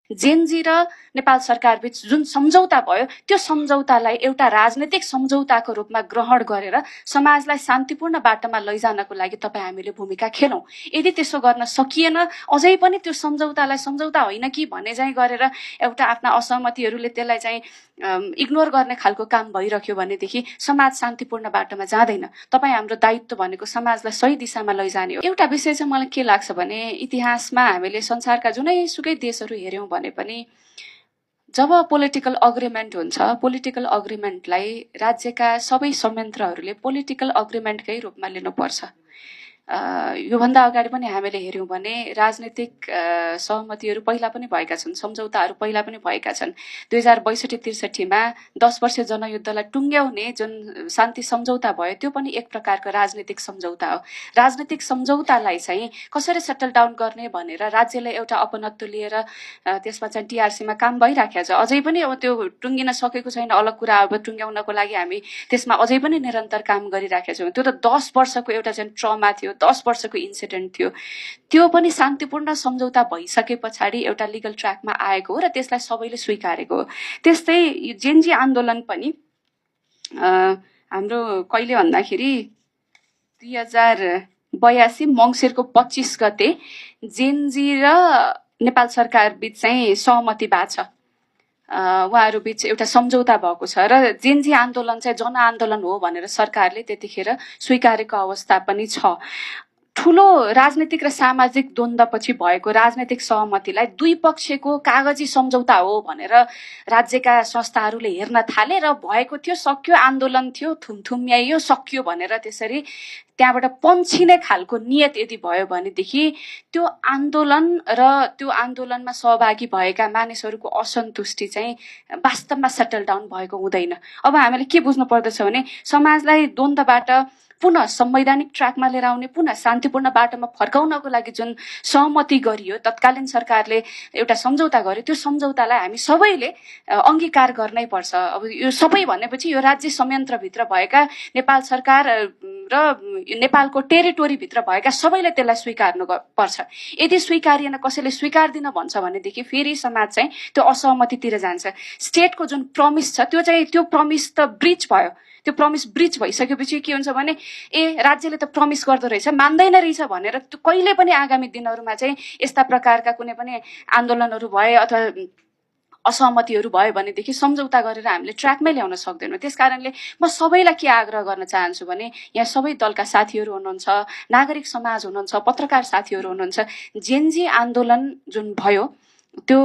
Gen Z र नेपाल सरकार बीच जुन सम्झौता भयो त्यो सम्झौतालाई एउटा राजनीतिक सम्झौताको रूपमा ग्रहण गरेर समाजलाई शान्तिपूर्ण बाटोमा लैजानको लागि तपाईँ हामीले भूमिका खेलौं। यदि त्यसो गर्न सकिएन, अझै पनि त्यो सम्झौतालाई सम्झौता होइन कि भन्ने चाहिँ गरेर एउटा आफ्ना असहमतिहरूले त्यसलाई चाहिँ इग्नोर गर्ने खालको काम भइरह्यो भनेदेखि समाज शान्तिपूर्ण बाटोमा जाँदैन। तपाईँ हाम्रो दायित्व भनेको समाजलाई सही दिशामा लैजाने हो। एउटा विषय चाहिँ मलाई के लाग्छ भने इतिहासमा हामीले संसारका जुनैसुकै देशहरू हेर्यौं भने पनि जब पोलिटिकल अग्रिमेन्ट हुन्छ, पोलिटिकल अग्रिमेन्टलाई राज्यका सबै संयन्त्रहरूले पोलिटिकल अग्रिमेन्टकै रूपमा लिनुपर्छ। योभन्दा अगाडि पनि हामीले हेर्यौं भने राजनीतिक सहमतिहरू पहिला पनि भएका छन्, सम्झौताहरू पहिला पनि भएका छन्। 2062-63 मा 10 वर्ष जनयुद्धलाई टुङ्ग्याउने जुन शान्ति सम्झौता भयो त्यो पनि एक प्रकारको राजनीतिक सम्झौता हो। राजनीतिक सम्झौतालाई चाहिँ कसरी सेटल डाउन गर्ने भनेर राज्यले एउटा अपनत्व लिएर त्यसमा चाहिँ टीआरसीमा काम भइराखेको छ। अझै पनि अब त्यो टुङ्गिन सकेको छैन, अलग कुरा। अब टुङ्ग्याउनको लागि हामी त्यसमा अझै पनि निरन्तर काम गरिराखेका छौँ। त्यो त 10 वर्षको एउटा चाहिँ ट्रमा थियो, 10 वर्षको इन्सिडेन्ट थियो। त्यो पनि शान्तिपूर्ण सम्झौता भइसके पछाडि एउटा लिगल ट्र्याकमा आएको हो र त्यसलाई सबैले स्वीकारेको हो। त्यस्तै जेनजी आन्दोलन पनि हाम्रो कहिले भन्दाखेरि 2082 मङ्सिरको 25 गते जेनजी र नेपाल सरकार बीच चाहिँ सहमति भएको छ। उहाँहरू बीच एउटा सम्झौता भएको छ र जेनजी आन्दोलन चाहिँ जनआन्दोलन हो भनेर सरकारले त्यतिखेर स्वीकारेको अवस्था पनि छ। ठूलो राजनीतिक र सामाजिक द्वन्द्वपछि भएको राजनीतिक सहमतिलाई दुई पक्षको कागजी सम्झौता हो भनेर राज्यका संस्थाहरूले हेर्न थाले र भएको थियो, सक्यो, आन्दोलन थियो, थुमथुम्याइयो, सकियो भनेर त्यसरी त्यहाँबाट पन्छिने खालको नियत यदि भयो भनेदेखि त्यो आन्दोलन र त्यो आन्दोलनमा सहभागी भएका मानिसहरूको असन्तुष्टि चाहिँ वास्तवमा सेटल डाउन भएको हुँदैन। अब हामीले के बुझ्नु पर्दछ भने समाजलाई द्वन्द्वबाट पुनः संवैधानिक ट्र्याकमा लिएर आउने, पुनः शान्तिपूर्ण बाटोमा फर्काउनको लागि जुन सहमति गरियो, तत्कालीन सरकारले एउटा सम्झौता गर्यो, त्यो सम्झौतालाई हामी सबैले अंगीकार गर्नै पर्छ। अब यो सबै भनेपछि यो राज्य संयन्त्रभित्र भएका नेपाल सरकार र नेपालको टेरिटोरीभित्र भएका सबैले त्यसलाई स्वीकार्नु पर्छ। यदि स्वीकारिएन, कसैले स्वीकार्दिन भन्छ भनेदेखि फेरि समाज चाहिँ त्यो असहमतितिर जान्छ। स्टेटको जुन प्रमिस छ त्यो प्रमिस त ब्रिच भयो। त्यो प्रमिस ब्रिच भइसकेपछि के हुन्छ भने राज्यले त प्रमिस गर्दो रहेछ, मान्दैन रहेछ भनेर कहिले पनि आगामी दिनहरूमा चाहिँ यस्ता प्रकारका कुनै पनि आन्दोलनहरू भए अथवा असहमतिहरू भयो भनेदेखि सम्झौता गरेर हामीले ट्र्याकमै ल्याउन सक्दैनौँ। त्यसकारणले म सबैलाई के आग्रह गर्न चाहन्छु भने यहाँ सबै दलका साथीहरू हुनुहुन्छ, नागरिक समाज हुनुहुन्छ, पत्रकार साथीहरू हुनुहुन्छ, जेनजी आन्दोलन जुन भयो त्यो